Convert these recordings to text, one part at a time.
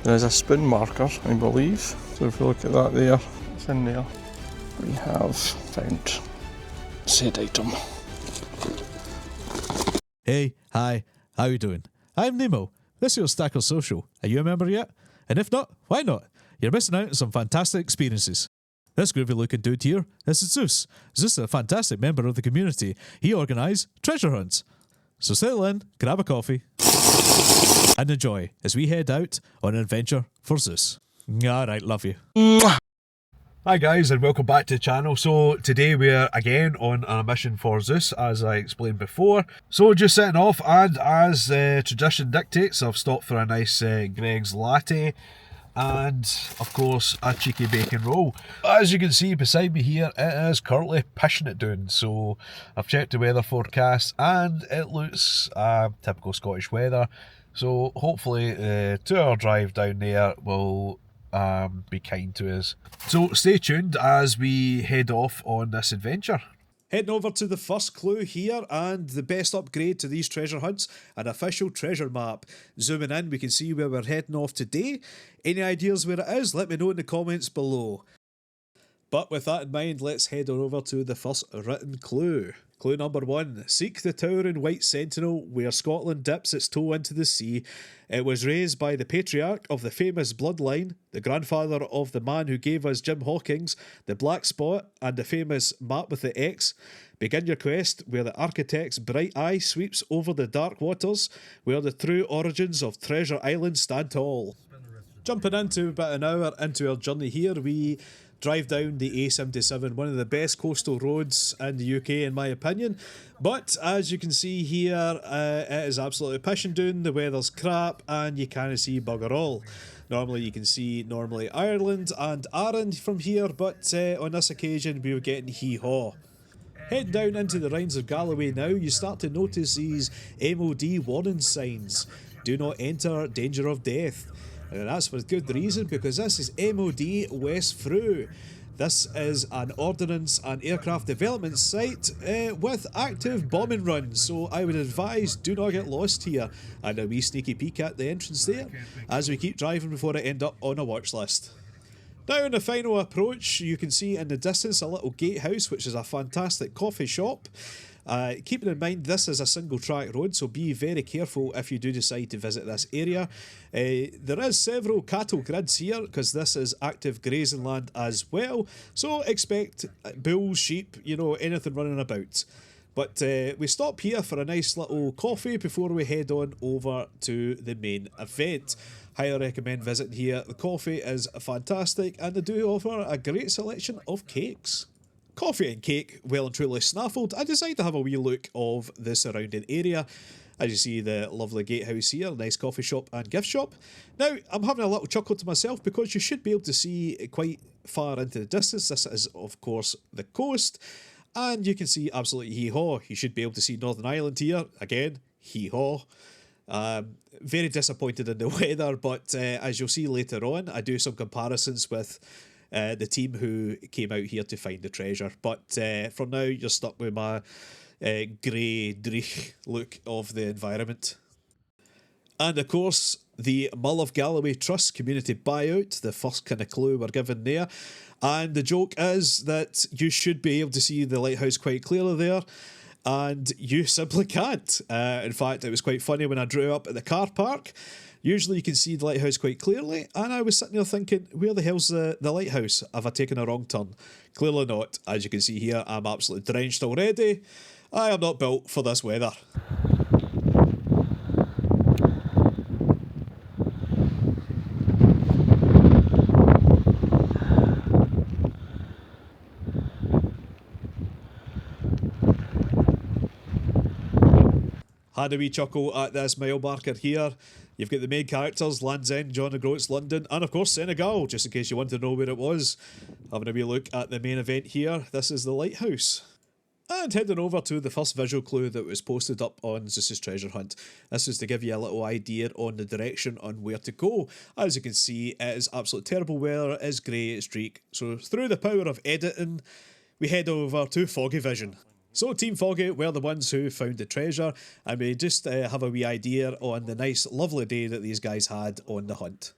There's a spoon marker, I believe. So if you look at that there, it's in there. We have found said item. Hey, hi, how you doing? I'm Nemo. This is your Stacker Social. Are you a member yet? And if not, why not? You're missing out on some fantastic experiences. This groovy looking dude here, this is Zeus. Zeus is a fantastic member of the community. He organises treasure hunts. So settle in, grab a coffee, and enjoy as we head out on an adventure for Zeus. Alright, love you. Hi guys, and welcome back to the channel. So today we're again on a mission for Zeus, as I explained before. So just setting off, and as tradition dictates, I've stopped for a nice Greg's latte and of course a cheeky bacon roll. As you can see beside me here, it is currently pissing it down. So I've checked the weather forecast and it looks typical Scottish weather. So hopefully the 2-hour drive down there will be kind to us. So stay tuned as we head off on this adventure. Heading over to the first clue here, and the best upgrade to these treasure hunts, an official treasure map. Zooming in, we can see where we're heading off today. Any ideas where it is? Let me know in the comments below. But with that in mind, let's head on over to the first written clue. Clue number 1. Seek the towering white Sentinel where Scotland dips its toe into the sea. It was raised by the patriarch of the famous bloodline, the grandfather of the man who gave us Jim Hawkins, the Black Spot, and the famous Map with the X. Begin your quest where the architect's bright eye sweeps over the dark waters, where the true origins of Treasure Island stand tall. Jumping into about an hour into our journey here, we drive down the A77, one of the best coastal roads in the UK in my opinion. But as you can see here, it is absolutely pissing down, the weather's crap and you can't see bugger all. Normally you can see Ireland and Arran from here, but on this occasion we were getting hee-haw. Heading down into the Mull of Galloway now, you start to notice these MOD warning signs. Do not enter, danger of death. And that's for good reason, because this is MOD West Freugh. This is an ordnance and aircraft development site with active bombing runs, so I would advise do not get lost here. And a wee sneaky peek at the entrance there as we keep driving before I end up on a watch list. Now on the final approach, you can see in the distance a little gatehouse, which is a fantastic coffee shop. Keeping in mind this is a single track road, so be very careful if you do decide to visit this area. There is several cattle grids here because this is active grazing land as well, so expect bulls, sheep, you know, anything running about. But we stop here for a nice little coffee before we head on over to the main event. Highly recommend visiting here. The coffee is fantastic and they do offer a great selection of cakes. Coffee and cake well and truly snaffled, I decided to have a wee look of the surrounding area. As you see the lovely gatehouse here, nice coffee shop and gift shop. Now I'm having a little chuckle to myself because you should be able to see quite far into the distance. This is of course the coast and you can see absolutely hee-haw. You should be able to see Northern Ireland here, again hee-haw. Very disappointed in the weather, but as you'll see later on I do some comparisons with the team who came out here to find the treasure. But for now, you're stuck with my grey, dreich look of the environment. And of course, the Mull of Galloway Trust community buyout, the first kind of clue we're given there. And the joke is that you should be able to see the lighthouse quite clearly there. And you simply can't. In fact, it was quite funny when I drew up at the car park. Usually you can see the lighthouse quite clearly, and I was sitting there thinking, where the hell's the lighthouse? Have I taken a wrong turn? Clearly not. As you can see here, I'm absolutely drenched already. I am not built for this weather. Had a wee chuckle at this mile marker here. You've got the main characters, Land's End, John O'Groats, London, and of course Senegal, just in case you want to know where it was. Having a wee look at the main event here, this is the Lighthouse. And heading over to the first visual clue that was posted up on Zeus's treasure hunt. This is to give you a little idea on the direction on where to go. As you can see, it is absolutely terrible weather, it is grey, it's streak. So through the power of editing, we head over to Foggy Vision. So Team Foggy were the ones who found the treasure, and we just have a wee idea on the nice lovely day that these guys had on the hunt.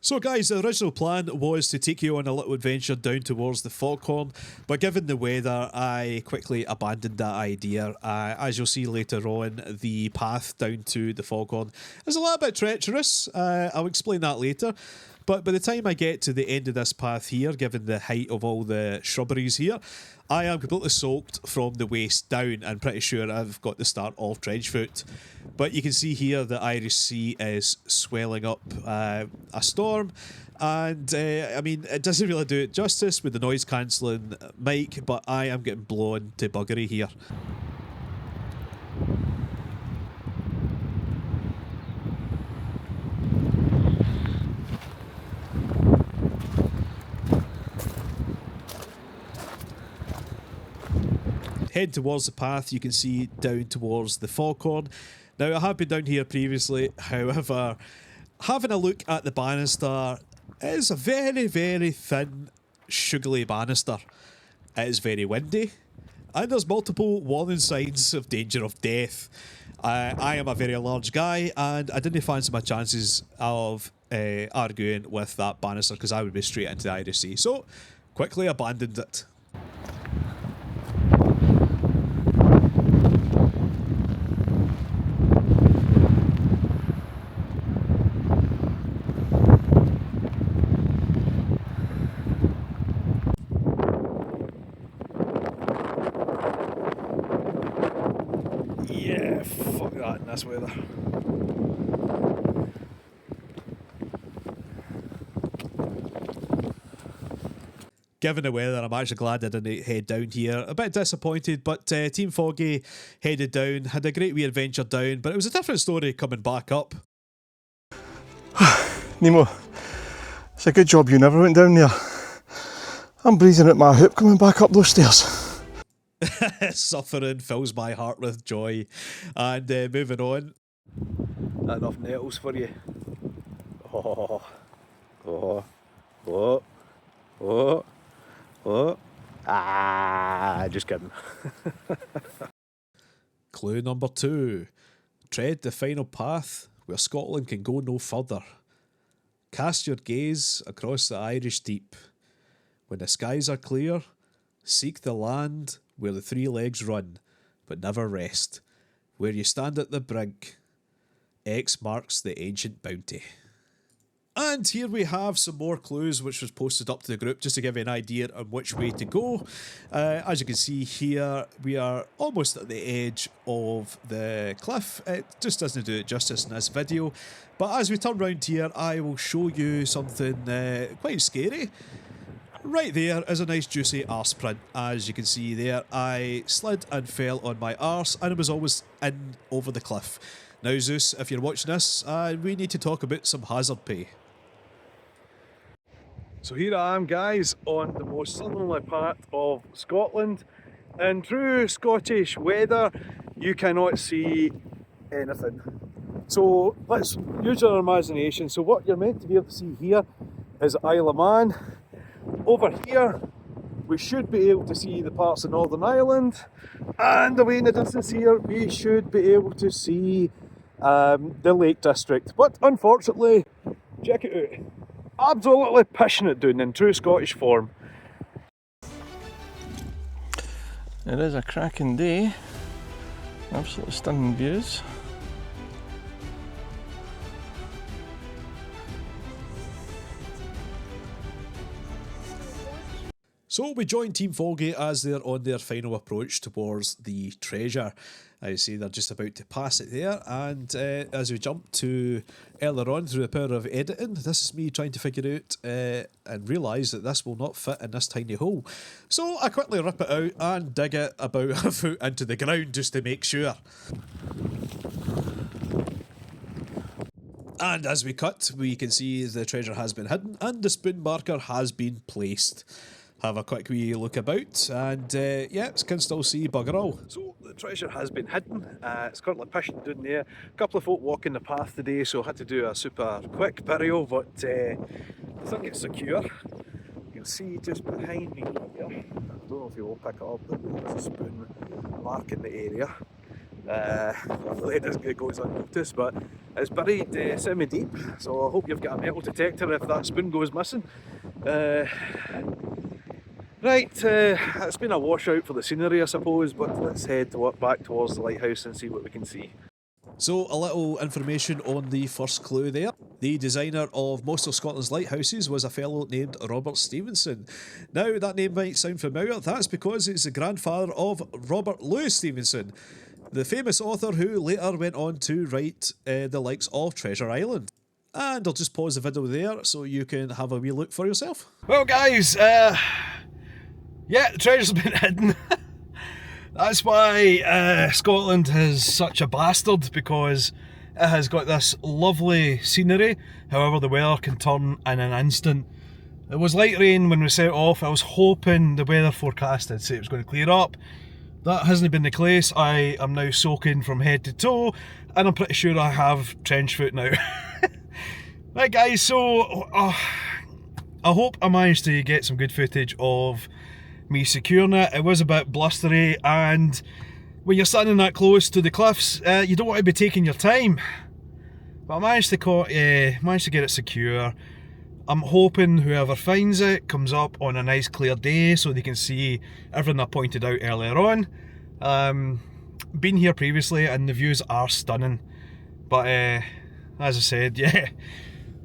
So guys, the original plan was to take you on a little adventure down towards the Foghorn, but given the weather, I quickly abandoned that idea. As you'll see later on, the path down to the Foghorn is a little bit treacherous. I'll explain that later. But by the time I get to the end of this path here, given the height of all the shrubberies here, I am completely soaked from the waist down and pretty sure I've got the start of trench foot. But you can see here the Irish Sea is swelling up a storm, and I mean, it doesn't really do it justice with the noise cancelling mic, but I am getting blown to buggery here. Head towards the path, you can see down towards the Foghorn. Now, I have been down here previously, however, having a look at the banister, it is a very, very thin, sugary banister. It is very windy, and there's multiple warning signs of danger of death. I am a very large guy, and I didn't fancy my chances of arguing with that banister because I would be straight into the Irish Sea. So, quickly abandoned it. Yeah, fuck that in this weather. Given the weather, I'm actually glad I didn't head down here. A bit disappointed, but Team Foggy headed down, had a great wee adventure down, but it was a different story coming back up. Nemo, it's a good job you never went down there. I'm breathing out my hoop coming back up those stairs. Suffering fills my heart with joy. And moving on. Not enough nettles for you. Oh, oh, oh, oh, oh. Ah, just kidding. Clue number 2. Tread the final path where Scotland can go no further. Cast your gaze across the Irish deep. When the skies are clear, seek the land where the three legs run, but never rest. Where you stand at the brink, X marks the ancient bounty. And here we have some more clues which was posted up to the group just to give you an idea on which way to go. As you can see here, we are almost at the edge of the cliff. It just doesn't do it justice in this video. But as we turn round here, I will show you something quite scary. Right there is a nice juicy arse print. As you can see there, I slid and fell on my arse and it was almost in over the cliff. Now Zeus, if you're watching this, we need to talk about some hazard pay. So here I am, guys, on the most southerly part of Scotland. In true Scottish weather, you cannot see anything. So let's use our imagination. So what you're meant to be able to see here is Isle of Man. Over here, we should be able to see the parts of Northern Ireland, and away in the distance here, we should be able to see the Lake District. But unfortunately, check it out, absolutely pishing it down in true Scottish form. It is a cracking day, absolutely stunning views. So we join Team Foggy as they're on their final approach towards the treasure. I see they're just about to pass it there, and as we jump to earlier on through the power of editing, this is me trying to figure out and realise that this will not fit in this tiny hole. So I quickly rip it out and dig it about a foot into the ground just to make sure. And as we cut, we can see the treasure has been hidden and the spoon marker has been placed. Have a quick wee look about, and yeah, can still see bugger all. So the treasure has been hidden. It's currently pishing down there. A couple of folk walking the path today, so I had to do a super quick burial, but I think it's secure. You'll see just behind me here, I don't know if you will pick it up, but there's a spoon mark in the area. Hopefully it goes unnoticed, but is buried semi-deep, so I hope you've got a metal detector if that spoon goes missing. Right, it's been a washout for the scenery, I suppose, but let's head back towards the lighthouse and see what we can see. So, a little information on the first clue there. The designer of most of Scotland's lighthouses was a fellow named Robert Stevenson. Now, that name might sound familiar. That's because it's the grandfather of Robert Louis Stevenson, the famous author who later went on to write the likes of Treasure Island. And I'll just pause the video there so you can have a wee look for yourself. Well, guys, yeah, the treasure's been hidden. That's why Scotland is such a bastard, because it has got this lovely scenery. However, the weather can turn in an instant. It was light rain when we set off. I was hoping the weather forecast had said it was going to clear up. That hasn't been the case. I am now soaking from head to toe, and I'm pretty sure I have trench foot now. Right, guys, so I hope I managed to get some good footage of me securing it. It was a bit blustery, and when you're standing that close to the cliffs, you don't want to be taking your time. But I managed to get it secure. I'm hoping whoever finds it comes up on a nice clear day so they can see everything I pointed out earlier on. Been here previously and the views are stunning. But as I said, yeah,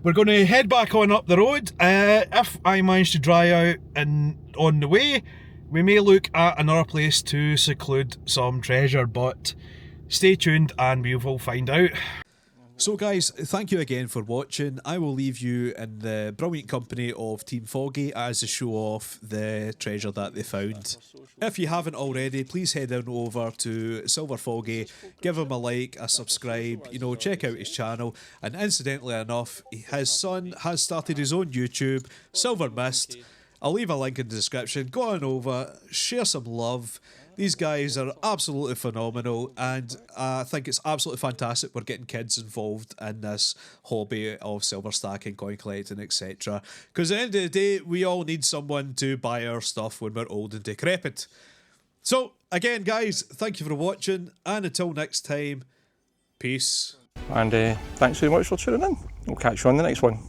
we're going to head back on up the road. If I manage to dry out on the way, we may look at another place to seclude some treasure, but stay tuned and we will find out. So guys, thank you again for watching. I will leave you in the brilliant company of Team Foggy as they show off the treasure that they found. If you haven't already, please head on over to Silver Foggy, give him a like, a subscribe, you know, check out his channel. And incidentally enough, his son has started his own YouTube, Silver Mist. I'll leave a link in the description. Go on over, share some love. These guys are absolutely phenomenal, and I think it's absolutely fantastic we're getting kids involved in this hobby of silver stacking, coin collecting, etc. Because at the end of the day, we all need someone to buy our stuff when we're old and decrepit. So, again, guys, thank you for watching, and until next time, peace. And thanks very much for tuning in. We'll catch you on the next one.